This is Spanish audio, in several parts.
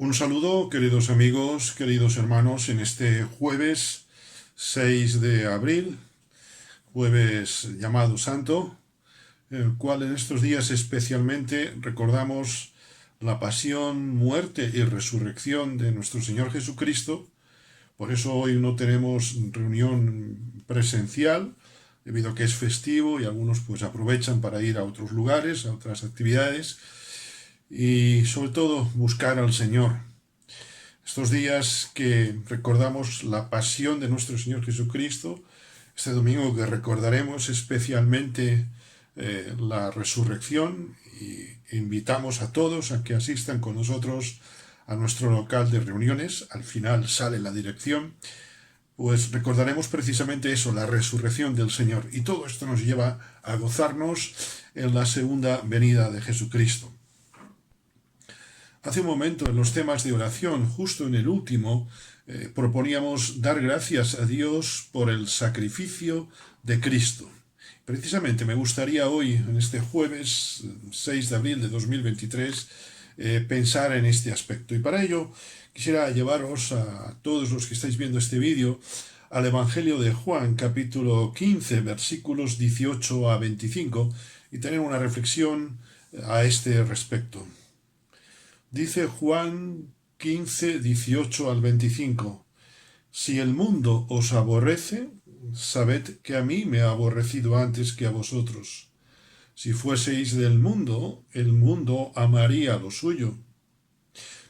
Un saludo, queridos amigos, queridos hermanos, en este jueves 6 de abril, jueves llamado Santo, en el cual en estos días especialmente recordamos la pasión, muerte y resurrección de nuestro Señor Jesucristo. Por eso hoy no tenemos reunión presencial, debido a que es festivo y algunos pues aprovechan para ir a otros lugares, a otras actividades y sobre todo buscar al Señor. Estos días que recordamos la pasión de nuestro Señor Jesucristo, este domingo que recordaremos especialmente la resurrección y invitamos a todos a que asistan con nosotros a nuestro local de reuniones. Al final sale la dirección. Pues recordaremos precisamente eso, la resurrección del Señor. Y todo esto nos lleva a gozarnos en la segunda venida de Jesucristo. Hace un momento en los temas de oración, justo en el último, proponíamos dar gracias a Dios por el sacrificio de Cristo. Precisamente me gustaría hoy, en este jueves 6 de abril de 2023, pensar en este aspecto. Y para ello quisiera llevaros a todos los que estáis viendo este vídeo al Evangelio de Juan, capítulo 15, versículos 18 a 25, y tener una reflexión a este respecto. Dice Juan 15, 18 al 25. Si el mundo os aborrece, sabed que a mí me ha aborrecido antes que a vosotros. Si fueseis del mundo, el mundo amaría lo suyo.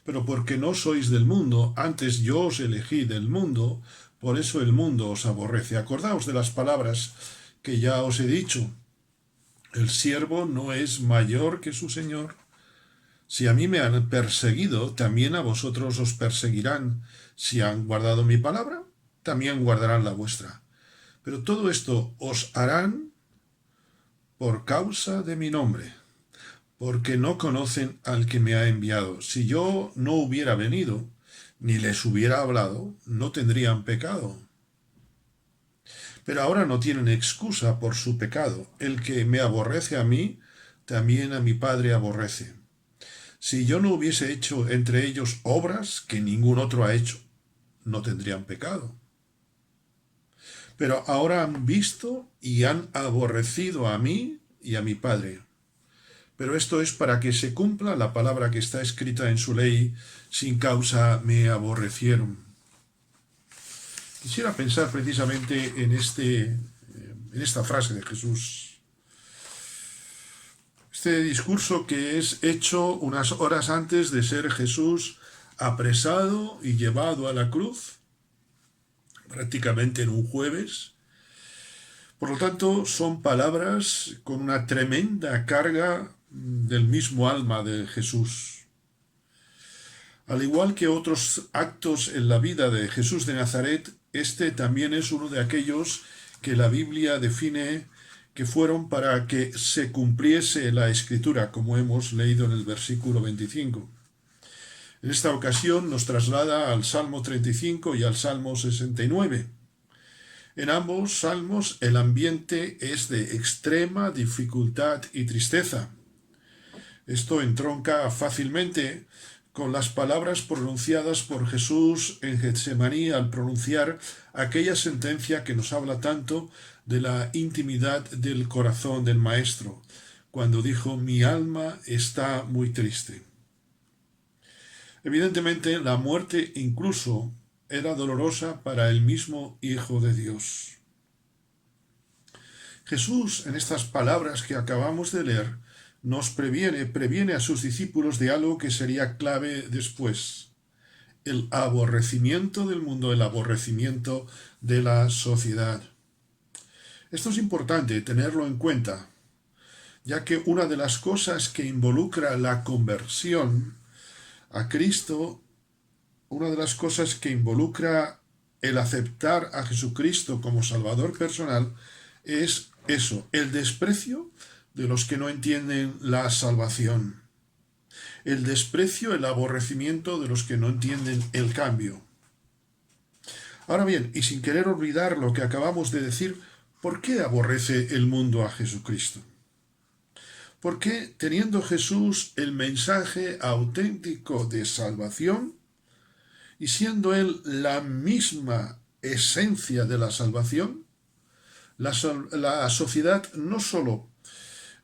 Pero porque no sois del mundo, antes yo os elegí del mundo, por eso el mundo os aborrece. Acordaos de las palabras que ya os he dicho. El siervo no es mayor que su señor. Si a mí me han perseguido, también a vosotros os perseguirán. Si han guardado mi palabra, también guardarán la vuestra. Pero todo esto os harán por causa de mi nombre, porque no conocen al que me ha enviado. Si yo no hubiera venido, ni les hubiera hablado, no tendrían pecado. Pero ahora no tienen excusa por su pecado. El que me aborrece a mí, también a mi Padre aborrece. Si yo no hubiese hecho entre ellos obras que ningún otro ha hecho, no tendrían pecado. Pero ahora han visto y han aborrecido a mí y a mi Padre. Pero esto es para que se cumpla la palabra que está escrita en su ley: sin causa me aborrecieron. Quisiera pensar precisamente en esta frase de Jesús. Este discurso que es hecho unas horas antes de ser Jesús apresado y llevado a la cruz, prácticamente en un jueves. Por lo tanto, son palabras con una tremenda carga del mismo alma de Jesús. Al igual que otros actos en la vida de Jesús de Nazaret, este también es uno de aquellos que la Biblia define que fueron para que se cumpliese la Escritura, como hemos leído en el versículo 25. En esta ocasión nos traslada al Salmo 35 y al Salmo 69. En ambos salmos el ambiente es de extrema dificultad y tristeza. Esto entronca fácilmente con las palabras pronunciadas por Jesús en Getsemaní al pronunciar aquella sentencia que nos habla tanto de la intimidad del corazón del Maestro, cuando dijo: mi alma está muy triste. Evidentemente, la muerte incluso era dolorosa para el mismo Hijo de Dios. Jesús, en estas palabras que acabamos de leer, nos previene a sus discípulos de algo que sería clave después: el aborrecimiento del mundo, el aborrecimiento de la sociedad. Esto es importante tenerlo en cuenta, ya que una de las cosas que involucra la conversión a Cristo, una de las cosas que involucra el aceptar a Jesucristo como Salvador personal, es eso, el desprecio de los que no entienden la salvación. El desprecio, el aborrecimiento de los que no entienden el cambio. Ahora bien, y sin querer olvidar lo que acabamos de decir, ¿por qué aborrece el mundo a Jesucristo? Porque teniendo Jesús el mensaje auténtico de salvación y siendo Él la misma esencia de la salvación, la sociedad no solo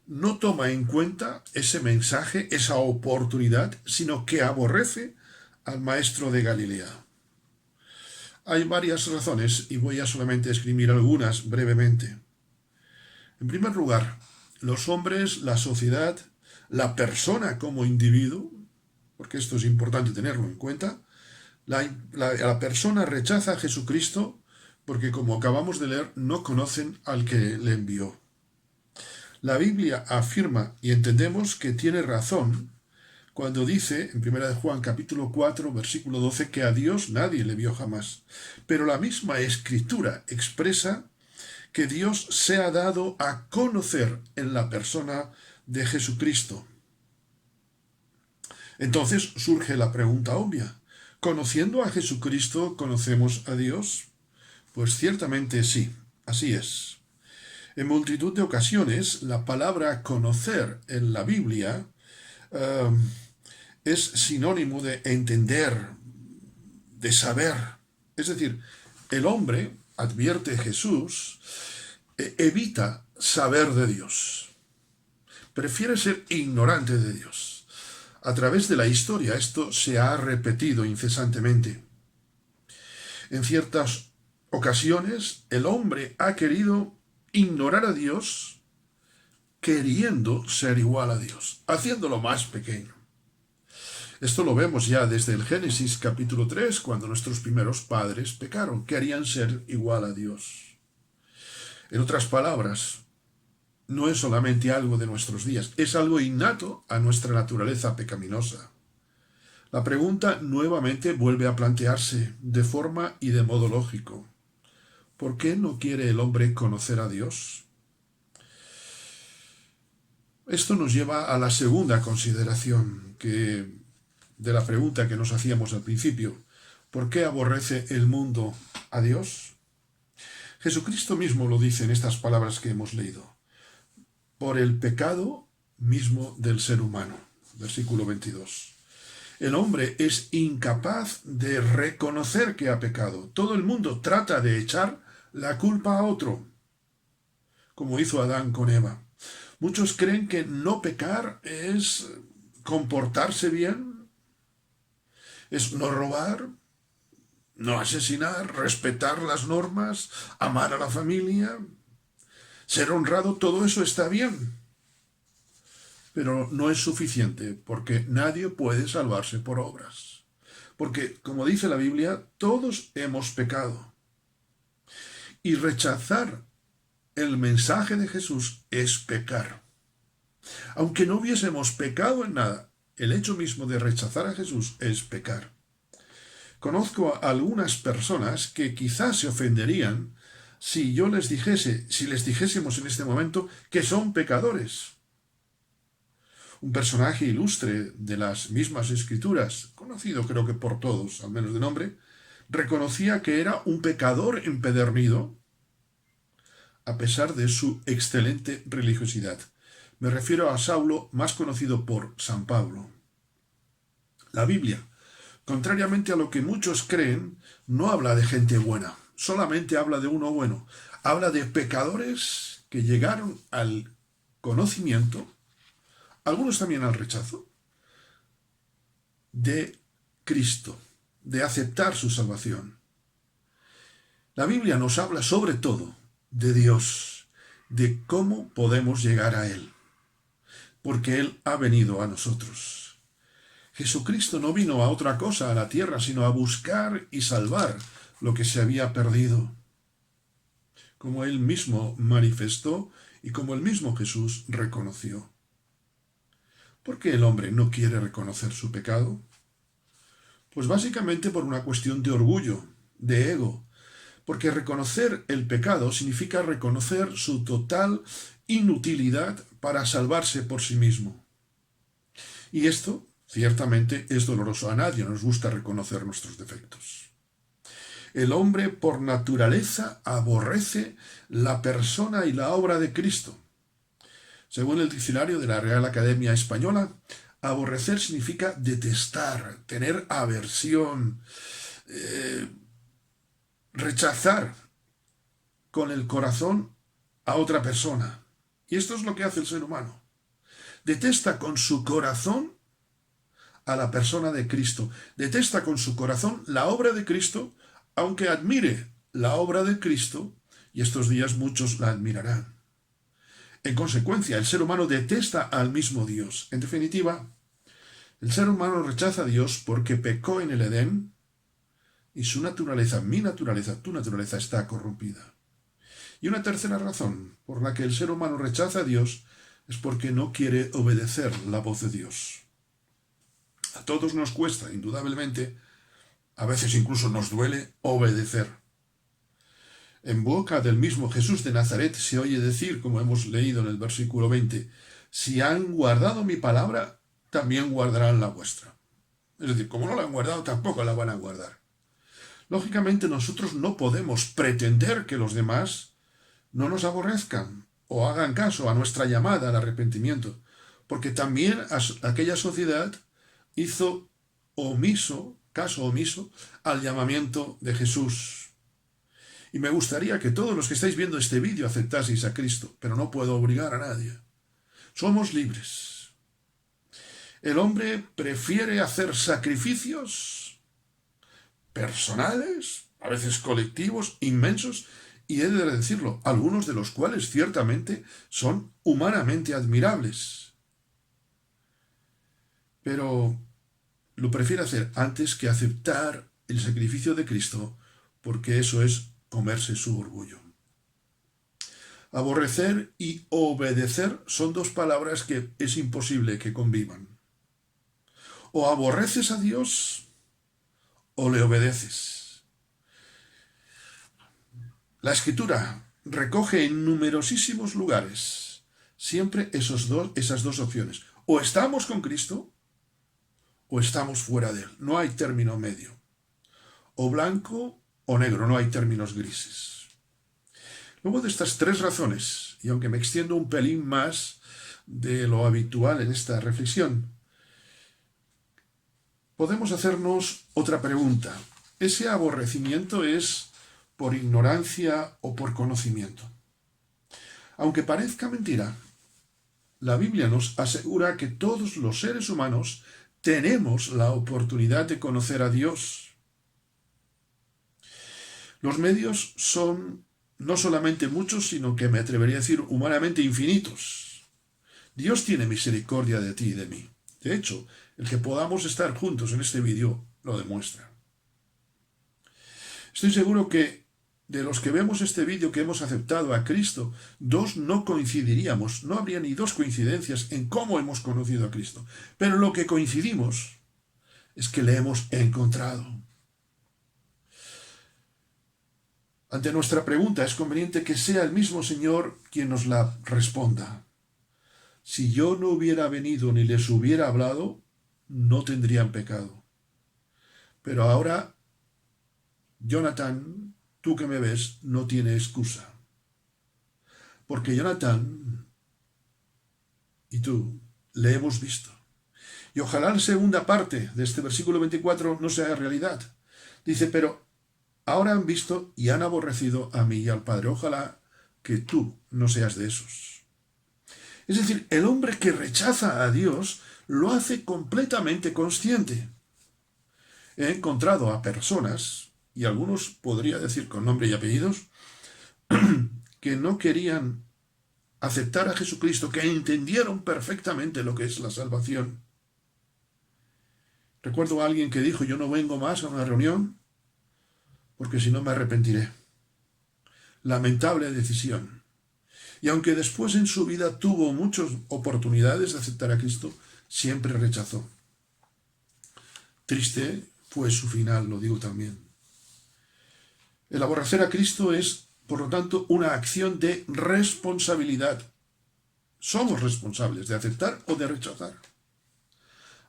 no toma en cuenta ese mensaje, esa oportunidad, sino que aborrece al maestro de Galilea. Hay varias razones y voy a solamente escribir algunas brevemente. En primer lugar, los hombres, la sociedad, la persona como individuo, porque esto es importante tenerlo en cuenta, la persona rechaza a Jesucristo porque, como acabamos de leer, no conocen al que le envió. La Biblia afirma, y entendemos que tiene razón, cuando dice, en 1 de Juan capítulo 4, versículo 12, que a Dios nadie le vio jamás. Pero la misma Escritura expresa que Dios se ha dado a conocer en la persona de Jesucristo. Entonces surge la pregunta obvia. ¿Conociendo a Jesucristo conocemos a Dios? Pues ciertamente sí, así es. En multitud de ocasiones la palabra conocer en la Biblia es sinónimo de entender, de saber. Es decir, el hombre, advierte Jesús, evita saber de Dios. Prefiere ser ignorante de Dios. A través de la historia esto se ha repetido incesantemente. En ciertas ocasiones el hombre ha querido ignorar a Dios queriendo ser igual a Dios, haciéndolo más pequeño. Esto lo vemos ya desde el Génesis capítulo 3, cuando nuestros primeros padres pecaron, querían ser igual a Dios. En otras palabras, no es solamente algo de nuestros días, es algo innato a nuestra naturaleza pecaminosa. La pregunta nuevamente vuelve a plantearse de forma y de modo lógico. ¿Por qué no quiere el hombre conocer a Dios? Esto nos lleva a la segunda consideración de la pregunta que nos hacíamos al principio. ¿Por qué aborrece el mundo a Dios? Jesucristo mismo lo dice en estas palabras que hemos leído. Por el pecado mismo del ser humano. Versículo 22. El hombre es incapaz de reconocer que ha pecado. Todo el mundo trata de echar la culpa a otro, como hizo Adán con Eva. Muchos creen que no pecar es comportarse bien, es no robar, no asesinar, respetar las normas, amar a la familia, ser honrado, todo eso está bien. Pero no es suficiente, porque nadie puede salvarse por obras. Porque, como dice la Biblia, todos hemos pecado. Y rechazar el mensaje de Jesús es pecar. Aunque no hubiésemos pecado en nada, el hecho mismo de rechazar a Jesús es pecar. Conozco a algunas personas que quizás se ofenderían si les dijésemos en este momento que son pecadores. Un personaje ilustre de las mismas escrituras, conocido creo que por todos, al menos de nombre, reconocía que era un pecador empedernido a pesar de su excelente religiosidad. Me refiero a Saulo, más conocido por San Pablo. La Biblia, contrariamente a lo que muchos creen, no habla de gente buena, solamente habla de uno bueno. Habla de pecadores que llegaron al conocimiento, algunos también al rechazo, de Cristo, de aceptar su salvación. La Biblia nos habla sobre todo de Dios, de cómo podemos llegar a Él, porque Él ha venido a nosotros. Jesucristo no vino a otra cosa a la tierra, sino a buscar y salvar lo que se había perdido, como Él mismo manifestó y como el mismo Jesús reconoció. ¿Por qué el hombre no quiere reconocer su pecado? Pues básicamente por una cuestión de orgullo, de ego, porque reconocer el pecado significa reconocer su total inutilidad para salvarse por sí mismo. Y esto, ciertamente, es doloroso. A nadie nos gusta reconocer nuestros defectos. El hombre, por naturaleza, aborrece la persona y la obra de Cristo. Según el diccionario de la Real Academia Española, aborrecer significa detestar, tener aversión, rechazar con el corazón a otra persona. Y esto es lo que hace el ser humano. Detesta con su corazón a la persona de Cristo. Detesta con su corazón la obra de Cristo, aunque admire la obra de Cristo, y estos días muchos la admirarán. En consecuencia, el ser humano detesta al mismo Dios. En definitiva, el ser humano rechaza a Dios porque pecó en el Edén y su naturaleza, mi naturaleza, tu naturaleza está corrompida. Y una tercera razón por la que el ser humano rechaza a Dios es porque no quiere obedecer la voz de Dios. A todos nos cuesta, indudablemente, a veces incluso nos duele obedecer. En boca del mismo Jesús de Nazaret se oye decir, como hemos leído en el versículo 20, si han guardado mi palabra, también guardarán la vuestra. Es decir, como no la han guardado, tampoco la van a guardar. Lógicamente nosotros no podemos pretender que los demás no nos aborrezcan o hagan caso a nuestra llamada al arrepentimiento, porque también aquella sociedad hizo caso omiso al llamamiento de Jesús. Y me gustaría que todos los que estáis viendo este vídeo aceptaseis a Cristo, pero no puedo obligar a nadie. Somos libres. El hombre prefiere hacer sacrificios personales, a veces colectivos, inmensos, y he de decirlo, algunos de los cuales ciertamente son humanamente admirables. Pero lo prefiere hacer antes que aceptar el sacrificio de Cristo, porque eso es comerse su orgullo. Aborrecer y obedecer son dos palabras que es imposible que convivan. O aborreces a Dios o le obedeces. La Escritura recoge en numerosísimos lugares siempre esas dos opciones. O estamos con Cristo o estamos fuera de Él. No hay término medio. O blanco o negro, no hay términos grises. Luego de estas tres razones, y aunque me extiendo un pelín más de lo habitual en esta reflexión, podemos hacernos otra pregunta. ¿Ese aborrecimiento es por ignorancia o por conocimiento? Aunque parezca mentira, la Biblia nos asegura que todos los seres humanos tenemos la oportunidad de conocer a Dios. Los medios son no solamente muchos, sino que me atrevería a decir humanamente infinitos. Dios tiene misericordia de ti y de mí. De hecho, el que podamos estar juntos en este vídeo lo demuestra. Estoy seguro que de los que vemos este vídeo que hemos aceptado a Cristo, dos no coincidiríamos, no habría ni dos coincidencias en cómo hemos conocido a Cristo. Pero lo que coincidimos es que le hemos encontrado. Ante nuestra pregunta es conveniente que sea el mismo Señor quien nos la responda. Si yo no hubiera venido ni les hubiera hablado, no tendrían pecado. Pero ahora, Jonathan, tú que me ves, no tiene excusa. Porque Jonathan y tú le hemos visto. Y ojalá la segunda parte de este versículo 24 no sea realidad. Dice, pero ahora han visto y han aborrecido a mí y al Padre. Ojalá que tú no seas de esos. Es decir, el hombre que rechaza a Dios lo hace completamente consciente. He encontrado a personas, y algunos podría decir con nombre y apellidos, que no querían aceptar a Jesucristo, que entendieron perfectamente lo que es la salvación. Recuerdo a alguien que dijo, yo no vengo más a una reunión porque si no me arrepentiré. Lamentable decisión. Y aunque después en su vida tuvo muchas oportunidades de aceptar a Cristo, siempre rechazó. Triste fue su final, lo digo también. El aborrecer a Cristo es, por lo tanto, una acción de responsabilidad. Somos responsables de aceptar o de rechazar.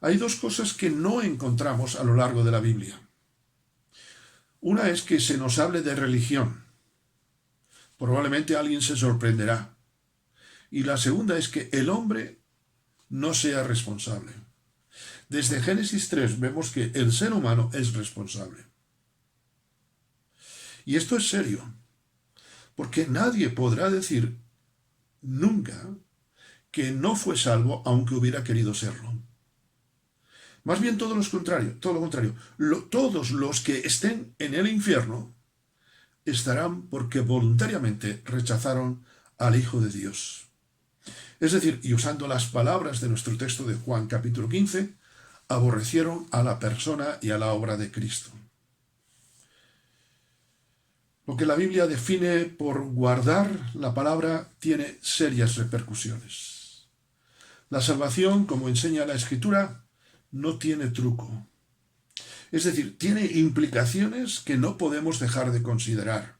Hay dos cosas que no encontramos a lo largo de la Biblia. Una es que se nos hable de religión. Probablemente alguien se sorprenderá Y la segunda es que el hombre no sea responsable. Desde Génesis 3 vemos que el ser humano es responsable. Y esto es serio, porque nadie podrá decir nunca que no fue salvo aunque hubiera querido serlo. Más bien todo lo contrario, todos los que estén en el infierno estarán porque voluntariamente rechazaron al Hijo de Dios. Es decir, y usando las palabras de nuestro texto de Juan capítulo 15, aborrecieron a la persona y a la obra de Cristo. Lo que la Biblia define por guardar la palabra tiene serias repercusiones. La salvación, como enseña la Escritura, no tiene truco. Es decir, tiene implicaciones que no podemos dejar de considerar.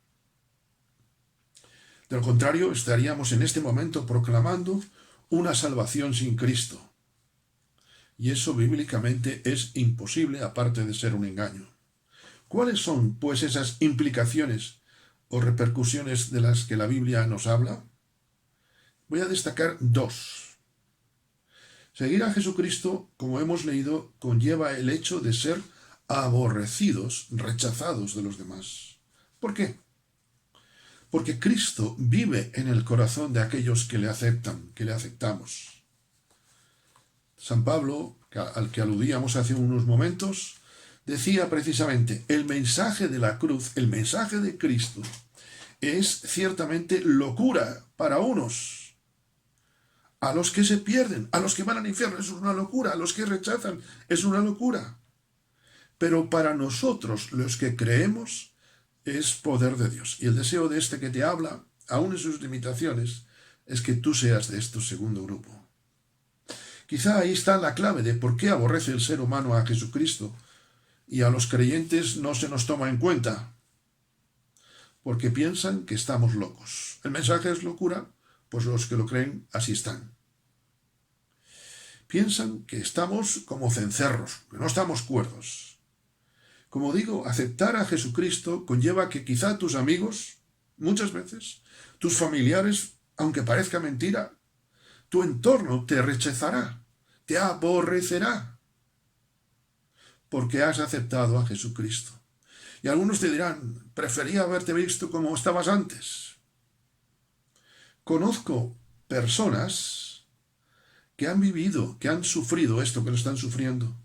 De lo contrario, estaríamos en este momento proclamando una salvación sin Cristo. Y eso bíblicamente es imposible, aparte de ser un engaño. ¿Cuáles son, pues, esas implicaciones o repercusiones de las que la Biblia nos habla? Voy a destacar dos. Seguir a Jesucristo, como hemos leído, conlleva el hecho de ser aborrecidos, rechazados de los demás. ¿Por qué? Porque Cristo vive en el corazón de aquellos que le aceptan, que le aceptamos. San Pablo, al que aludíamos hace unos momentos, decía precisamente, el mensaje de la cruz, el mensaje de Cristo, es ciertamente locura para unos. A los que se pierden, a los que van al infierno, es una locura. A los que rechazan, es una locura. Pero para nosotros, los que creemos, es poder de Dios. Y el deseo de este que te habla, aun en sus limitaciones, es que tú seas de este segundo grupo. Quizá ahí está la clave de por qué aborrece el ser humano a Jesucristo y a los creyentes no se nos toma en cuenta, porque piensan que estamos locos. El mensaje es locura, pues los que lo creen así están. Piensan que estamos como cencerros, que no estamos cuerdos. Como digo, aceptar a Jesucristo conlleva que quizá tus amigos, muchas veces, tus familiares, aunque parezca mentira, tu entorno te rechazará, te aborrecerá, porque has aceptado a Jesucristo. Y algunos te dirán, prefería haberte visto como estabas antes. Conozco personas que han vivido, que han sufrido esto, que lo están sufriendo.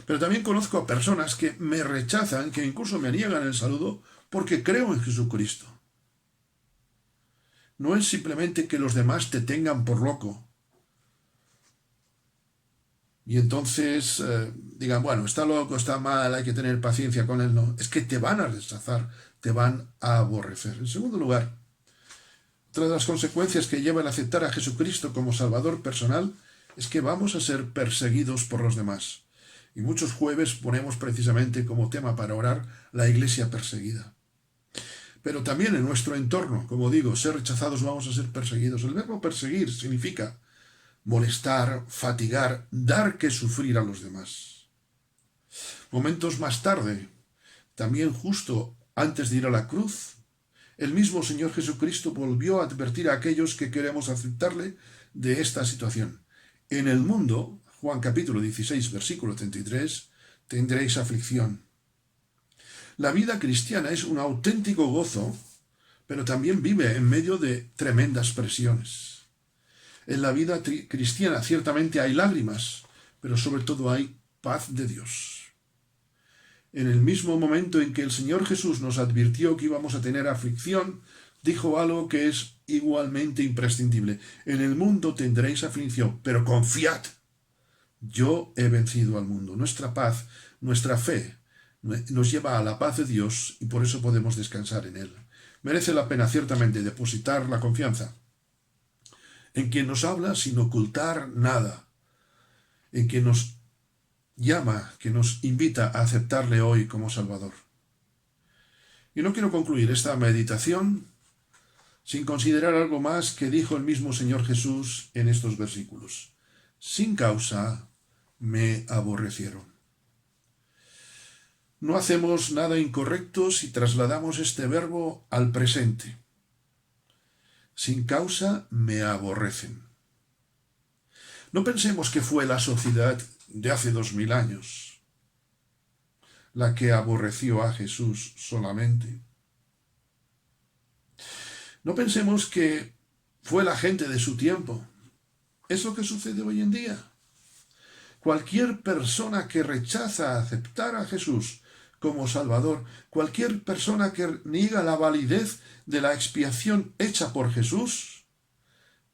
Pero también conozco a personas que me rechazan, que incluso me niegan el saludo, porque creo en Jesucristo. No es simplemente que los demás te tengan por loco. Y entonces digan, bueno, está loco, está mal, hay que tener paciencia con él. No, es que te van a rechazar, te van a aborrecer. En segundo lugar, otra de las consecuencias que lleva el aceptar a Jesucristo como Salvador personal es que vamos a ser perseguidos por los demás. Y muchos jueves ponemos precisamente como tema para orar la iglesia perseguida. Pero también en nuestro entorno, como digo, ser rechazados vamos a ser perseguidos. El verbo perseguir significa molestar, fatigar, dar que sufrir a los demás. Momentos más tarde, también justo antes de ir a la cruz, el mismo Señor Jesucristo volvió a advertir a aquellos que queremos aceptarle de esta situación. En el mundo, Juan capítulo 16, versículo 33, tendréis aflicción. La vida cristiana es un auténtico gozo, pero también vive en medio de tremendas presiones. En la vida cristiana ciertamente hay lágrimas, pero sobre todo hay paz de Dios. En el mismo momento en que el Señor Jesús nos advirtió que íbamos a tener aflicción, dijo algo que es igualmente imprescindible. En el mundo tendréis aflicción, pero confiad. Yo he vencido al mundo. Nuestra paz, nuestra fe, nos lleva a la paz de Dios y por eso podemos descansar en Él. Merece la pena ciertamente depositar la confianza en quien nos habla sin ocultar nada, en quien nos llama, que nos invita a aceptarle hoy como Salvador. Y no quiero concluir esta meditación sin considerar algo más que dijo el mismo Señor Jesús en estos versículos. Sin causa me aborrecieron. No hacemos nada incorrecto si trasladamos este verbo al presente. sin causa me aborrecen. No pensemos que fue la sociedad de hace 2000 años la que aborreció a Jesús solamente. No pensemos que fue la gente de su tiempo. Es lo que sucede hoy en día. Cualquier persona que rechaza aceptar a Jesús como Salvador, cualquier persona que niega la validez de la expiación hecha por Jesús,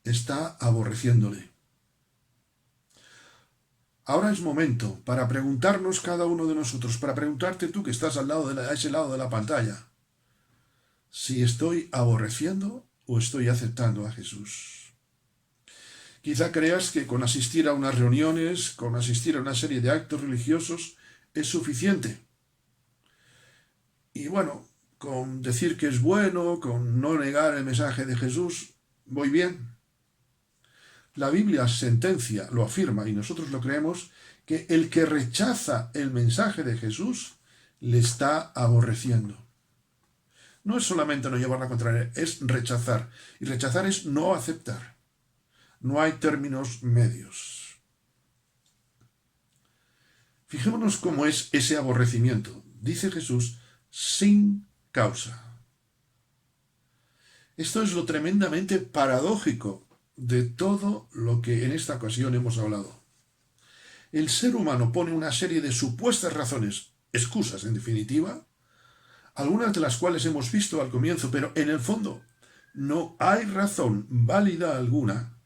está aborreciéndole. Ahora es momento para preguntarnos cada uno de nosotros, para preguntarte tú que estás a ese lado de la pantalla, si estoy aborreciendo o estoy aceptando a Jesús. Quizá creas que con asistir a unas reuniones, con asistir a una serie de actos religiosos, es suficiente. Y bueno, con decir que es bueno, con no negar el mensaje de Jesús, voy bien. La Biblia sentencia, lo afirma y nosotros lo creemos, que el que rechaza el mensaje de Jesús le está aborreciendo. No es solamente no llevar la contraria, es rechazar. Y rechazar es no aceptar. No hay términos medios. Fijémonos cómo es ese aborrecimiento. Dice Jesús, sin causa. Esto es lo tremendamente paradójico de todo lo que en esta ocasión hemos hablado. El ser humano pone una serie de supuestas razones, excusas en definitiva, algunas de las cuales hemos visto al comienzo, pero en el fondo no hay razón válida alguna,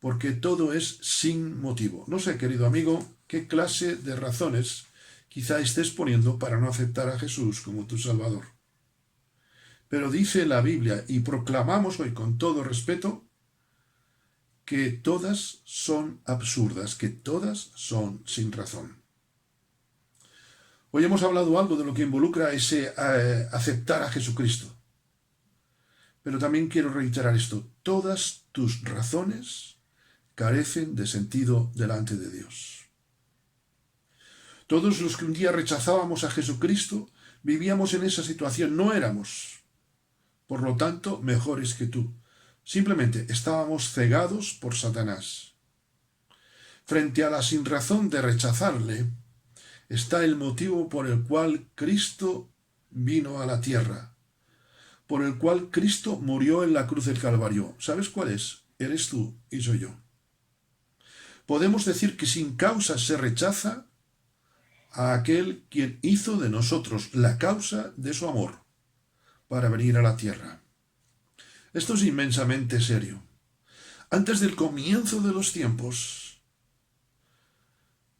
porque todo es sin motivo. No sé, querido amigo, qué clase de razones quizá estés poniendo para no aceptar a Jesús como tu Salvador. Pero dice la Biblia, y proclamamos hoy con todo respeto, que todas son absurdas, que todas son sin razón. Hoy hemos hablado algo de lo que involucra ese aceptar a Jesucristo. Pero también quiero reiterar esto, todas tus razones carecen de sentido delante de Dios. Todos los que un día rechazábamos a Jesucristo vivíamos en esa situación, no éramos, por lo tanto, mejores que tú. Simplemente estábamos cegados por Satanás. Frente a la sinrazón de rechazarle, está el motivo por el cual Cristo vino a la tierra, por el cual Cristo murió en la cruz del Calvario. ¿Sabes cuál es? Eres tú y soy yo. Podemos decir que sin causa se rechaza a aquel quien hizo de nosotros la causa de su amor para venir a la tierra. Esto es inmensamente serio. Antes del comienzo de los tiempos,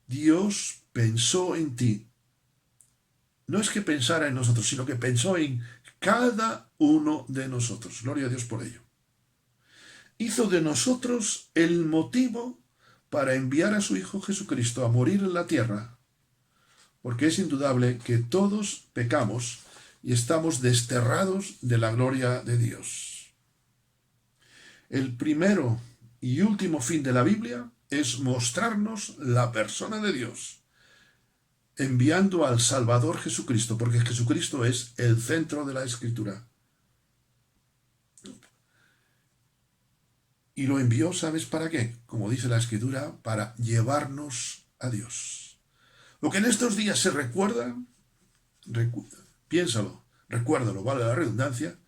Dios pensó en ti. No es que pensara en nosotros, sino que pensó en cada uno de nosotros. Gloria a Dios por ello. Hizo de nosotros el motivo para enviar a su Hijo Jesucristo a morir en la tierra, porque es indudable que todos pecamos y estamos desterrados de la gloria de Dios. El primero y último fin de la Biblia es mostrarnos la persona de Dios, enviando al Salvador Jesucristo, porque Jesucristo es el centro de la Escritura. Y lo envió, ¿sabes para qué? Como dice la Escritura, para llevarnos a Dios. Lo que en estos días se recuerda, piénsalo, recuérdalo, vale la redundancia,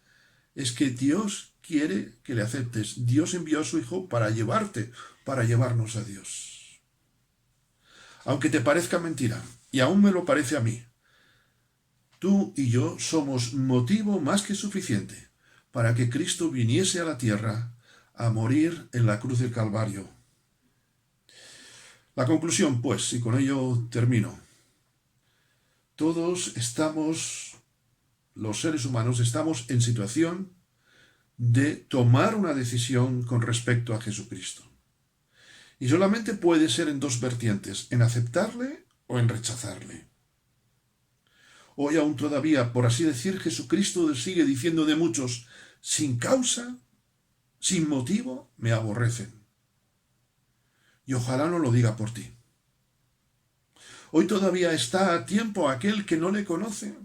es que Dios quiere que le aceptes. Dios envió a su Hijo para llevarte, para llevarnos a Dios. Aunque te parezca mentira, y aún me lo parece a mí, tú y yo somos motivo más que suficiente para que Cristo viniese a la tierra a morir en la cruz del Calvario. La conclusión, pues, y con ello termino. Todos estamos, los seres humanos, estamos en situación de tomar una decisión con respecto a Jesucristo. Y solamente puede ser en dos vertientes, en aceptarle o en rechazarle. Hoy aún todavía, por así decir, Jesucristo sigue diciendo de muchos, sin causa, sin motivo, me aborrecen. Y ojalá no lo diga por ti. Hoy todavía está a tiempo aquel que no le conoce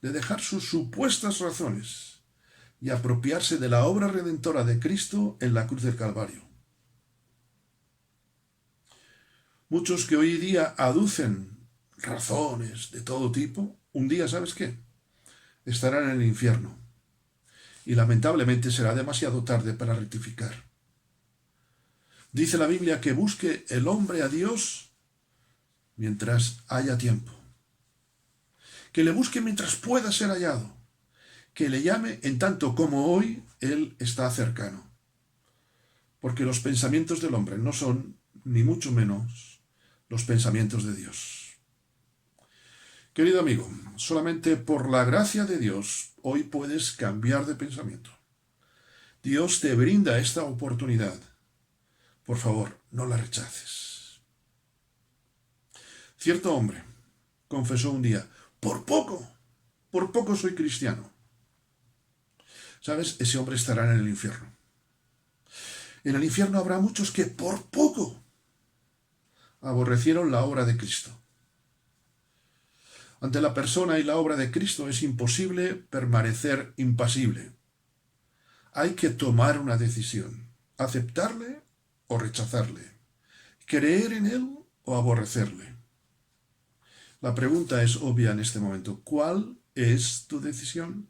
de dejar sus supuestas razones, y apropiarse de la obra redentora de Cristo en la cruz del Calvario. Muchos que hoy día aducen razones de todo tipo, un día, ¿sabes qué? Estarán en el infierno. Y lamentablemente será demasiado tarde para rectificar. Dice la Biblia que busque el hombre a Dios mientras haya tiempo. Que le busque mientras pueda ser hallado. Que le llame en tanto como hoy Él está cercano. Porque los pensamientos del hombre no son, ni mucho menos, los pensamientos de Dios. Querido amigo, solamente por la gracia de Dios hoy puedes cambiar de pensamiento. Dios te brinda esta oportunidad. Por favor, no la rechaces. Cierto hombre confesó un día, por poco soy cristiano. ¿Sabes? Ese hombre estará en el infierno. En el infierno habrá muchos que por poco aborrecieron la obra de Cristo. Ante la persona y la obra de Cristo es imposible permanecer impasible. Hay que tomar una decisión, aceptarle o rechazarle, creer en él o aborrecerle. La pregunta es obvia en este momento. ¿Cuál es tu decisión?